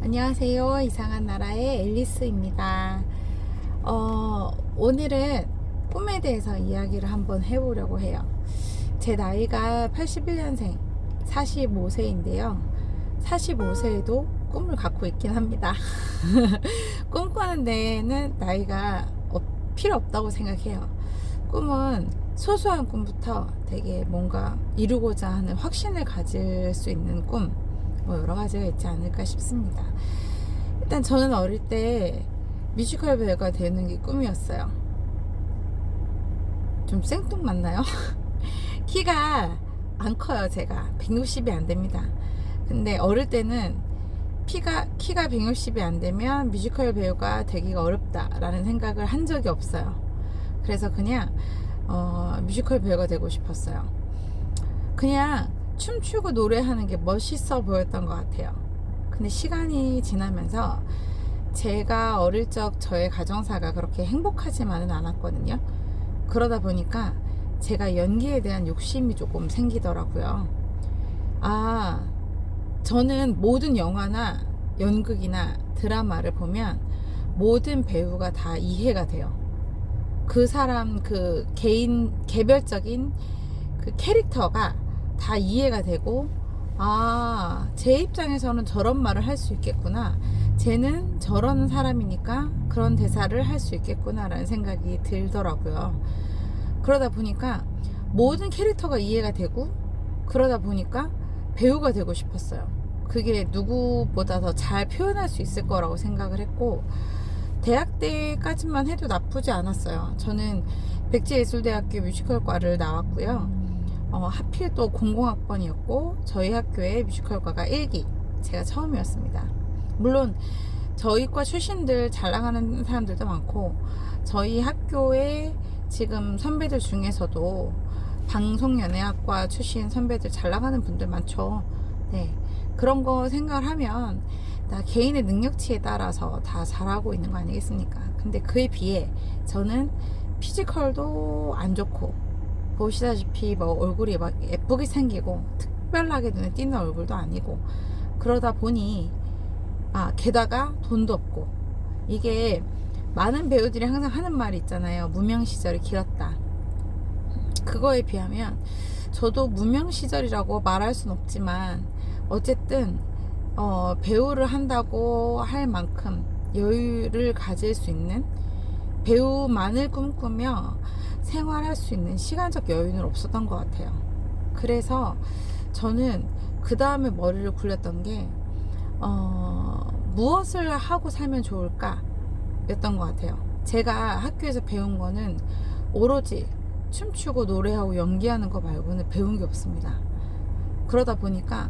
안녕하세요. 이상한 나라의 앨리스입니다. 오늘은 꿈에 대해서 이야기를 한번 해보려고 해요. 제 나이가 81년생 45세인데요. 45세에도 꿈을 갖고 있긴 합니다. 꿈꾸는 데는 나이가 필요 없다고 생각해요. 꿈은 소소한 꿈부터 되게 뭔가 이루고자 하는 확신을 가질 수 있는 꿈, 뭐 여러 가지가 있지 않을까 싶습니다. 일단 저는 어릴 때 뮤지컬 배우가 되는 게 꿈이었어요. 좀 생뚱맞나요? 키가 안 커요. 제가 160이 안 됩니다. 근데 어릴 때는 키가 160이 안 되면 뮤지컬 배우가 되기가 어렵다라는 생각을 한 적이 없어요. 그래서 그냥 뮤지컬 배우가 되고 싶었어요. 그냥 춤추고 노래하는 게 멋있어 보였던 것 같아요. 근데 시간이 지나면서 제가 어릴 적 저의 가정사가 그렇게 행복하지만은 않았거든요. 그러다 보니까 제가 연기에 대한 욕심이 조금 생기더라고요. 저는 모든 영화나 연극이나 드라마를 보면 모든 배우가 다 이해가 돼요. 그 사람 그 개인 개별적인 그 캐릭터가 다 이해가 되고, 제 입장에서는 저런 말을 할 수 있겠구나, 쟤는 저런 사람이니까 그런 대사를 할 수 있겠구나 라는 생각이 들더라고요. 그러다 보니까 모든 캐릭터가 이해가 되고, 그러다 보니까 배우가 되고 싶었어요. 그게 누구보다 더 잘 표현할 수 있을 거라고 생각을 했고, 대학 때까지만 해도 나쁘지 않았어요. 저는 백제예술대학교 뮤지컬과를 나왔고요. 하필 또 공공학번이었고 저희 학교의 뮤지컬과가 1기, 제가 처음이었습니다. 물론 저희 과 출신들 잘 나가는 사람들도 많고, 저희 학교에 지금 선배들 중에서도 방송연예학과 출신 선배들 잘 나가는 분들 많죠. 네, 그런 거 생각을 하면 다 개인의 능력치에 따라서 다 잘하고 있는 거 아니겠습니까? 근데 그에 비해 저는 피지컬도 안 좋고, 보시다시피 뭐 얼굴이 막 예쁘게 생기고 특별하게 눈에 띄는 얼굴도 아니고, 그러다 보니 게다가 돈도 없고, 이게 많은 배우들이 항상 하는 말이 있잖아요. 무명 시절이 길었다. 그거에 비하면 저도 무명 시절이라고 말할 순 없지만, 어쨌든 배우를 한다고 할 만큼 여유를 가질 수 있는, 배우만을 꿈꾸며 생활할 수 있는 시간적 여유는 없었던 것 같아요. 그래서 저는 그 다음에 머리를 굴렸던 게 무엇을 하고 살면 좋을까 였던 것 같아요. 제가 학교에서 배운 거는 오로지 춤추고 노래하고 연기하는 거 말고는 배운 게 없습니다. 그러다 보니까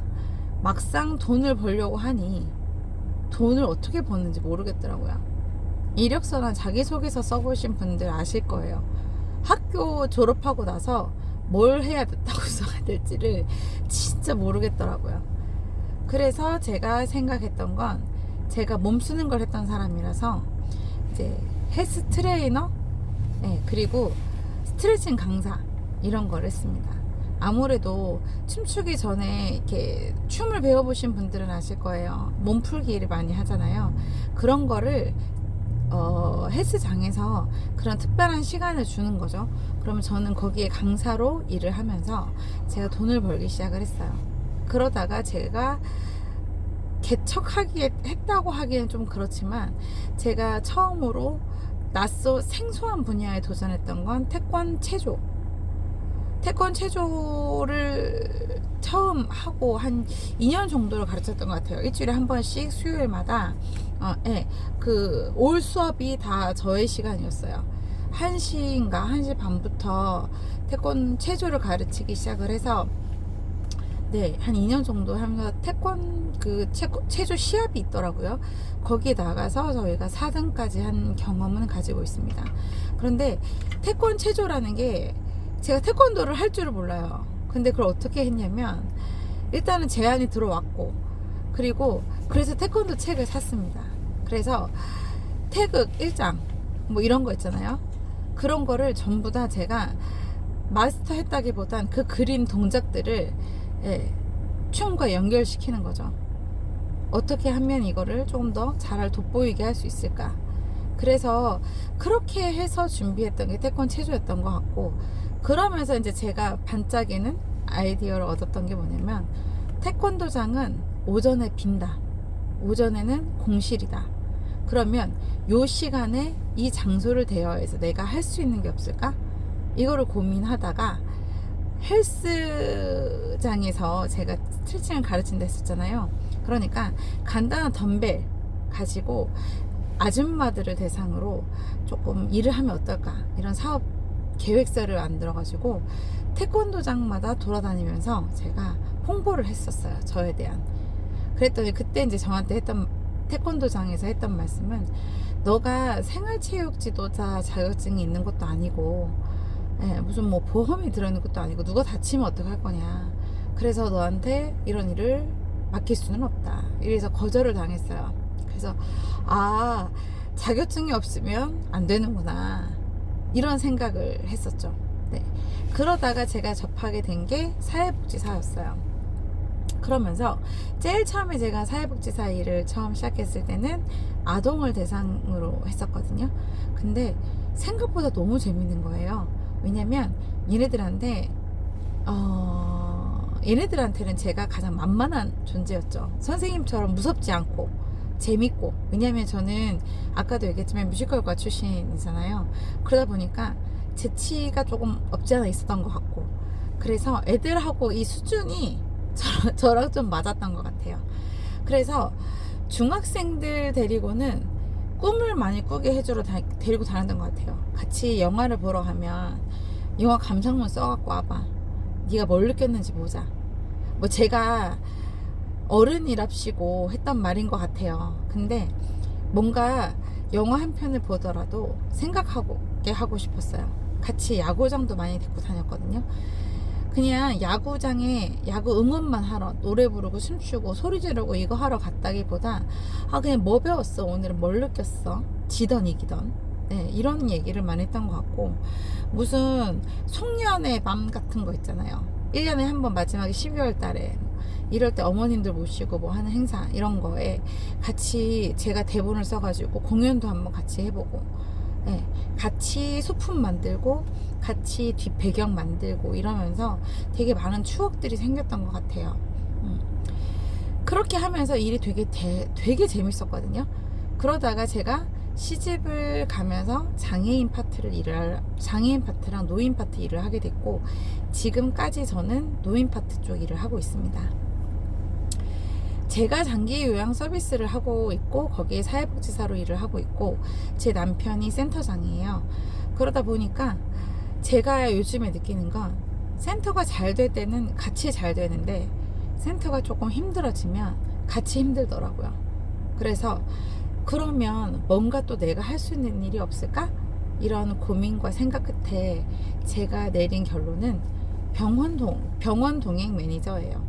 막상 돈을 벌려고 하니 돈을 어떻게 버는지 모르겠더라고요. 이력서나 자기소개서 써보신 분들 아실 거예요. 학교 졸업하고 나서 뭘 해야 됐다고 써야 될지를 진짜 모르겠더라고요. 그래서 제가 생각했던 건, 제가 몸 쓰는 걸 했던 사람이라서 이제 헬스 트레이너, 그리고 스트레칭 강사, 이런 걸 했습니다. 아무래도 춤추기 전에 이렇게 춤을 배워보신 분들은 아실 거예요. 몸풀기를 많이 하잖아요. 그런 거를 헬스장에서 그런 특별한 시간을 주는 거죠. 그러면 저는 거기에 강사로 일을 하면서 제가 돈을 벌기 시작을 했어요. 그러다가 제가 개척하기에 했다고 하기엔 좀 그렇지만, 제가 처음으로 생소한 분야에 도전했던 건 태권 체조. 태권 체조를 처음 하고 한 2년 정도를 가르쳤던 것 같아요. 일주일에 한 번씩 수요일마다 올 수업이 다 저의 시간이었어요. 1시인가 1시 반부터 태권 체조를 가르치기 시작을 해서, 한 2년 정도 하면서 태권 체조 시합이 있더라고요. 거기에 나가서 저희가 4등까지 한 경험은 가지고 있습니다. 그런데 태권 체조라는 게, 제가 태권도를 할 줄을 몰라요. 근데 그걸 어떻게 했냐면, 일단은 제안이 들어왔고, 그래서 태권도 책을 샀습니다. 그래서 태극 1장 뭐 이런 거 있잖아요. 그런 거를 전부 다 제가 마스터했다기보단 그 그림 동작들을 춤과 연결시키는 거죠. 어떻게 하면 이거를 조금 더 잘 돋보이게 할 수 있을까. 그래서 그렇게 해서 준비했던 게 태권 체조였던 것 같고, 그러면서 이제 제가 반짝이는 아이디어를 얻었던 게 뭐냐면, 태권도장은 오전에 빈다. 오전에는 공실이다. 그러면 요 시간에 이 장소를 대여해서 내가 할 수 있는 게 없을까? 이거를 고민하다가 헬스장에서 제가 스트레칭을 가르친다 했었잖아요. 그러니까 간단한 덤벨 가지고 아줌마들을 대상으로 조금 일을 하면 어떨까, 이런 사업 계획서를 만들어 가지고 태권도장마다 돌아다니면서 제가 홍보를 했었어요, 저에 대한. 그랬더니 그때 이제 저한테 했던, 태권도장에서 했던 말씀은, 너가 생활체육 지도자 자격증이 있는 것도 아니고, 무슨 뭐 보험이 들어있는 것도 아니고, 누가 다치면 어떡할 거냐, 그래서 너한테 이런 일을 맡길 수는 없다, 이래서 거절을 당했어요. 그래서 아, 자격증이 없으면 안 되는구나, 이런 생각을 했었죠. 네. 그러다가 제가 접하게 된 게 사회복지사였어요. 그러면서 제일 처음에 제가 사회복지사 일을 처음 시작했을 때는 아동을 대상으로 했었거든요. 근데 생각보다 너무 재밌는 거예요. 왜냐면 얘네들한테는 제가 가장 만만한 존재였죠. 선생님처럼 무섭지 않고 재밌고, 왜냐면 저는 아까도 얘기했지만 뮤지컬과 출신이잖아요. 그러다 보니까 재치가 조금 없지 않아 있었던 것 같고, 그래서 애들하고 이 수준이 저랑 좀 맞았던 것 같아요. 그래서 중학생들 데리고는 꿈을 많이 꾸게 해주러 데리고 다녔던 것 같아요. 같이 영화를 보러 가면 영화 감상문 써갖고 와봐, 네가 뭘 느꼈는지 보자. 뭐 제가 어른이랍시고 했던 말인 것 같아요. 근데 뭔가 영화 한 편을 보더라도 생각하게 하고 싶었어요. 같이 야구장도 많이 데리고 다녔거든요. 그냥 야구장에 야구 응원만 하러, 노래 부르고 춤추고 소리 지르고 이거 하러 갔다기보다, 그냥 뭐 배웠어, 오늘은 뭘 느꼈어, 지던 이기던, 네, 이런 얘기를 많이 했던 것 같고, 무슨 송년회 밤 같은 거 있잖아요. 1년에 한 번 마지막에 12월 달에 이럴 때 어머님들 모시고 뭐 하는 행사, 이런 거에 같이 제가 대본을 써가지고 공연도 한번 같이 해보고, 네, 같이 소품 만들고 같이 뒷 배경 만들고 이러면서 되게 많은 추억들이 생겼던 것 같아요. 그렇게 하면서 일이 되게 재밌었거든요. 그러다가 제가 시집을 가면서 장애인 파트랑 노인 파트 일을 하게 됐고, 지금까지 저는 노인 파트 쪽 일을 하고 있습니다. 제가 장기 요양 서비스를 하고 있고, 거기에 사회복지사로 일을 하고 있고, 제 남편이 센터장이에요. 그러다 보니까 제가 요즘에 느끼는 건, 센터가 잘 될 때는 같이 잘 되는데 센터가 조금 힘들어지면 같이 힘들더라고요. 그래서 그러면 뭔가 또 내가 할 수 있는 일이 없을까? 이런 고민과 생각 끝에 제가 내린 결론은 병원 동행 매니저예요.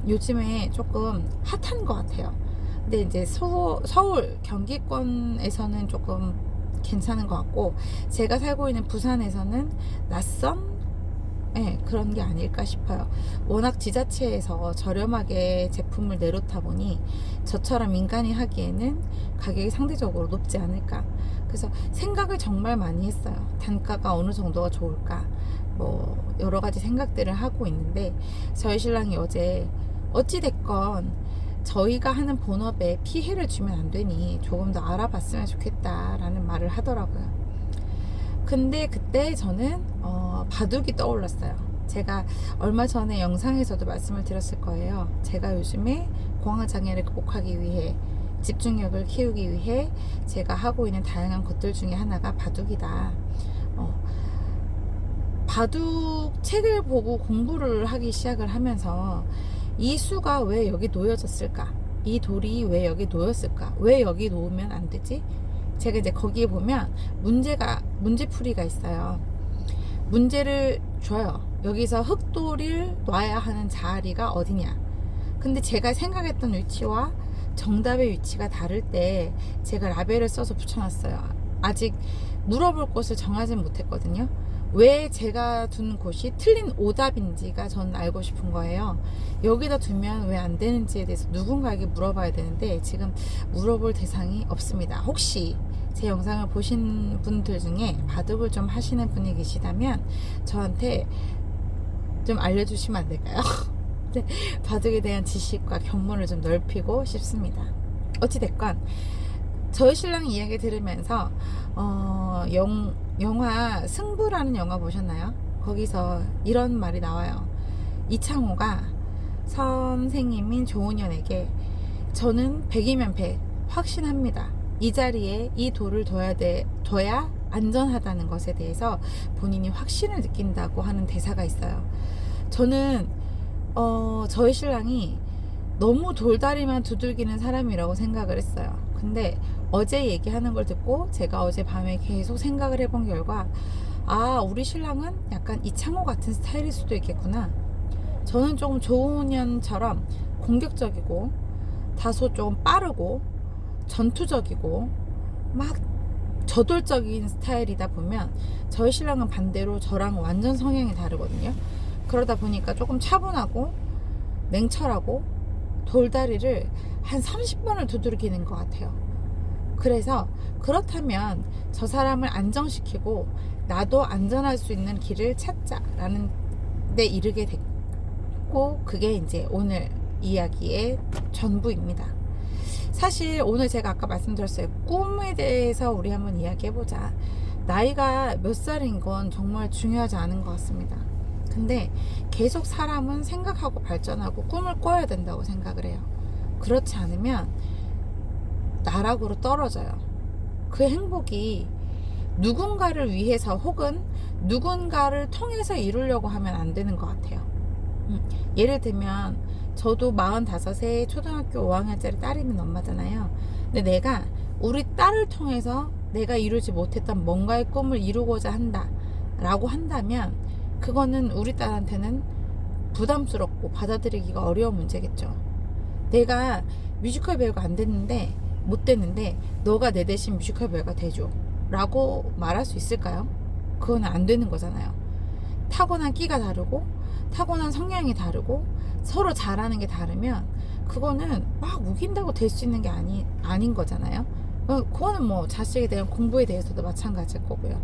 요즘에 조금 핫한 것 같아요. 근데 이제 서울 경기권에서는 조금 괜찮은 것 같고, 제가 살고 있는 부산에서는 낯선 그런 게 아닐까 싶어요. 워낙 지자체에서 저렴하게 제품을 내놓다 보니 저처럼 인간이 하기에는 가격이 상대적으로 높지 않을까. 그래서 생각을 정말 많이 했어요. 단가가 어느 정도가 좋을까, 뭐 여러 가지 생각들을 하고 있는데, 저희 신랑이 어제 어찌됐건 저희가 하는 본업에 피해를 주면 안 되니 조금 더 알아봤으면 좋겠다라는 말을 하더라고요. 근데 그때 저는 바둑이 떠올랐어요. 제가 얼마 전에 영상에서도 말씀을 드렸을 거예요. 제가 요즘에 공황장애를 극복하기 위해, 집중력을 키우기 위해 제가 하고 있는 다양한 것들 중에 하나가 바둑이다. 바둑 책을 보고 공부를 하기 시작을 하면서, 이 수가 왜 여기 놓여졌을까? 이 돌이 왜 여기 놓였을까? 왜 여기 놓으면 안 되지? 제가 이제 거기에 보면 문제풀이가 있어요. 문제를 줘요. 여기서 흑돌을 놔야 하는 자리가 어디냐. 근데 제가 생각했던 위치와 정답의 위치가 다를 때 제가 라벨을 써서 붙여놨어요. 아직 물어볼 곳을 정하진 못했거든요. 왜 제가 둔 곳이 틀린 오답인지가 저는 알고 싶은 거예요. 여기다 두면 왜 안 되는지에 대해서 누군가에게 물어봐야 되는데 지금 물어볼 대상이 없습니다. 혹시 제 영상을 보신 분들 중에 바둑을 좀 하시는 분이 계시다면 저한테 좀 알려주시면 안 될까요? 네, 바둑에 대한 지식과 견문을 좀 넓히고 싶습니다. 어찌됐건 저희 신랑 이야기 들으면서 영화 승부라는 영화 보셨나요? 거기서 이런 말이 나와요. 이창호가 선생님인 조은현에게 저는 100이면 100 확신합니다. 이 자리에 이 돌을 둬야 안전하다는 것에 대해서 본인이 확신을 느낀다고 하는 대사가 있어요. 저는 저희 신랑이 너무 돌다리만 두들기는 사람이라고 생각을 했어요. 근데 어제 얘기하는 걸 듣고 제가 어제 밤에 계속 생각을 해본 결과 우리 신랑은 약간 이창호 같은 스타일일 수도 있겠구나. 저는 조금 조은현처럼 공격적이고 다소 좀 빠르고 전투적이고 막 저돌적인 스타일이다 보면 저희 신랑은 반대로 저랑 완전 성향이 다르거든요. 그러다 보니까 조금 차분하고 냉철하고 돌다리를 한 30번을 두들기는 것 같아요. 그래서 그렇다면 저 사람을 안정시키고 나도 안전할 수 있는 길을 찾자라는 데 이르게 됐고, 그게 이제 오늘 이야기의 전부입니다. 사실 오늘 제가 아까 말씀드렸어요. 꿈에 대해서 우리 한번 이야기해보자. 나이가 몇 살인 건 정말 중요하지 않은 것 같습니다. 근데 계속 사람은 생각하고 발전하고 꿈을 꿔야 된다고 생각을 해요. 그렇지 않으면 나락으로 떨어져요. 그 행복이 누군가를 위해서 혹은 누군가를 통해서 이루려고 하면 안 되는 것 같아요. 예를 들면 저도 45세 초등학교 5학년짜리 딸이 있는 엄마잖아요. 근데 내가 우리 딸을 통해서 내가 이루지 못했던 뭔가의 꿈을 이루고자 한다 라고 한다면 그거는 우리 딸한테는 부담스럽고 받아들이기가 어려운 문제겠죠. 내가 뮤지컬 배우가 못 됐는데 너가 내 대신 뮤지컬 배우가 돼줘 라고 말할 수 있을까요? 그건 안 되는 거잖아요. 타고난 끼가 다르고 타고난 성향이 다르고 서로 잘하는 게 다르면 그거는 막 우긴다고 될 수 있는 게 아닌 거잖아요. 그거는 뭐 자식에 대한 공부에 대해서도 마찬가지일 거고요.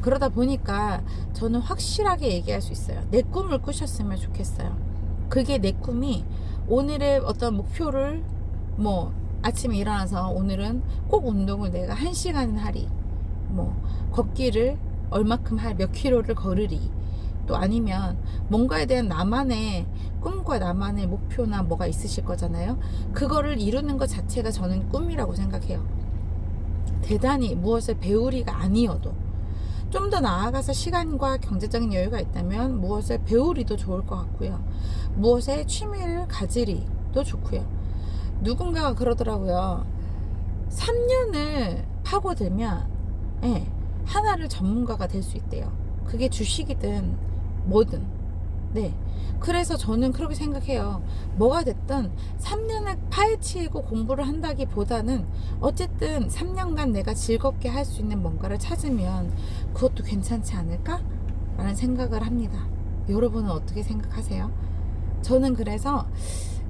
그러다 보니까 저는 확실하게 얘기할 수 있어요. 내 꿈을 꾸셨으면 좋겠어요. 그게 내 꿈이 오늘의 어떤 목표를 아침에 일어나서 오늘은 꼭 운동을 내가 1시간은 하리, 걷기를 얼마큼 몇 킬로를 걸으리, 또 아니면 뭔가에 대한 나만의 꿈과 나만의 목표나 뭐가 있으실 거잖아요. 그거를 이루는 것 자체가 저는 꿈이라고 생각해요. 대단히 무엇을 배우리가 아니어도 좀 더 나아가서 시간과 경제적인 여유가 있다면 무엇을 배우리도 좋을 것 같고요. 무엇에 취미를 가지리도 좋고요. 누군가가 그러더라고요. 3년을 파고들면 하나를 전문가가 될 수 있대요. 그게 주식이든 뭐든. 네. 그래서 저는 그렇게 생각해요. 뭐가 됐든 3년을 파헤치고 공부를 한다기보다는 어쨌든 3년간 내가 즐겁게 할 수 있는 뭔가를 찾으면 그것도 괜찮지 않을까? 라는 생각을 합니다. 여러분은 어떻게 생각하세요? 저는 그래서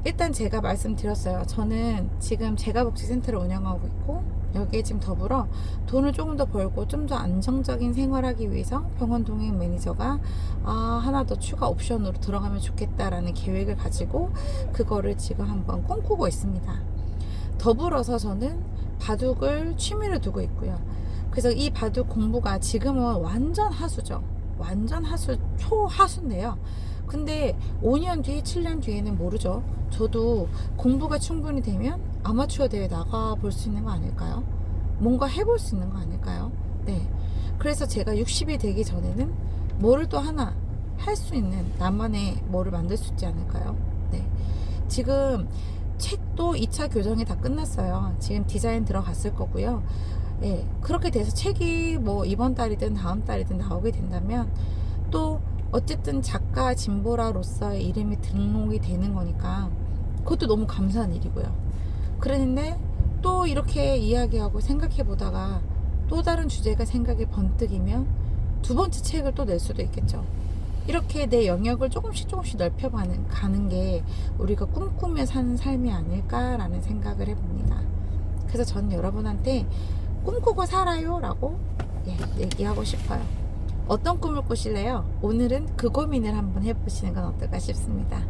일단 제가 말씀드렸어요. 저는 지금 제가복지센터를 운영하고 있고 여기에 지금 더불어 돈을 조금 더 벌고 좀 더 안정적인 생활하기 위해서 병원 동행 매니저가 하나 더 추가 옵션으로 들어가면 좋겠다라는 계획을 가지고 그거를 지금 한번 꿈꾸고 있습니다. 더불어서 저는 바둑을 취미로 두고 있고요. 그래서 이 바둑 공부가 지금은 완전 하수죠. 완전 하수, 초하수인데요. 근데 5년 뒤, 7년 뒤에는 모르죠. 저도 공부가 충분히 되면 아마추어 대회 나가볼 수 있는 거 아닐까요? 뭔가 해볼 수 있는 거 아닐까요? 네. 그래서 제가 60이 되기 전에는 뭐를 또 하나 할 수 있는 나만의 뭐를 만들 수 있지 않을까요? 네. 지금 책도 2차 교정이 다 끝났어요. 지금 디자인 들어갔을 거고요. 예, 그렇게 돼서 책이 이번 달이든 다음 달이든 나오게 된다면 또 어쨌든 작가 진보라로서의 이름이 등록이 되는 거니까 그것도 너무 감사한 일이고요. 그랬는데 또 이렇게 이야기하고 생각해 보다가 또 다른 주제가 생각이 번뜩이면 두 번째 책을 또 낼 수도 있겠죠. 이렇게 내 영역을 조금씩 넓혀가는 게 우리가 꿈꾸며 사는 삶이 아닐까라는 생각을 해봅니다. 그래서 저는 여러분한테 꿈꾸고 살아요 라고 얘기하고 싶어요. 어떤 꿈을 꾸실래요? 오늘은 그 고민을 한번 해보시는 건 어떨까 싶습니다.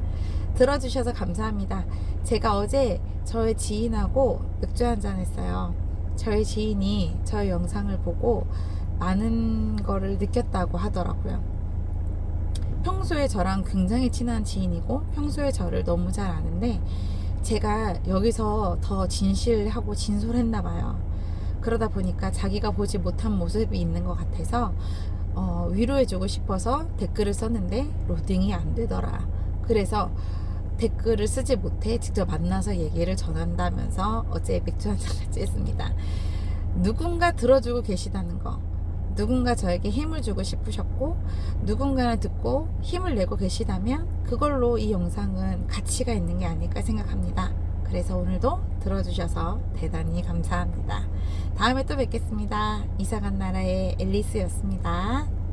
들어주셔서 감사합니다. 제가 어제 저의 지인하고 맥주 한잔 했어요. 저의 지인이 저의 영상을 보고 많은 거를 느꼈다고 하더라고요. 평소에 저랑 굉장히 친한 지인이고 평소에 저를 너무 잘 아는데 제가 여기서 더 진실하고 진솔했나 봐요. 그러다 보니까 자기가 보지 못한 모습이 있는 것 같아서 위로해주고 싶어서 댓글을 썼는데 로딩이 안 되더라. 그래서 댓글을 쓰지 못해 직접 만나서 얘기를 전한다면서 어제 맥주 한잔 같이 했습니다. 누군가 들어주고 계시다는 거, 누군가 저에게 힘을 주고 싶으셨고 누군가를 듣고 힘을 내고 계시다면 그걸로 이 영상은 가치가 있는 게 아닐까 생각합니다. 그래서 오늘도 들어주셔서 대단히 감사합니다. 다음에 또 뵙겠습니다. 이사간 나라의 앨리스였습니다.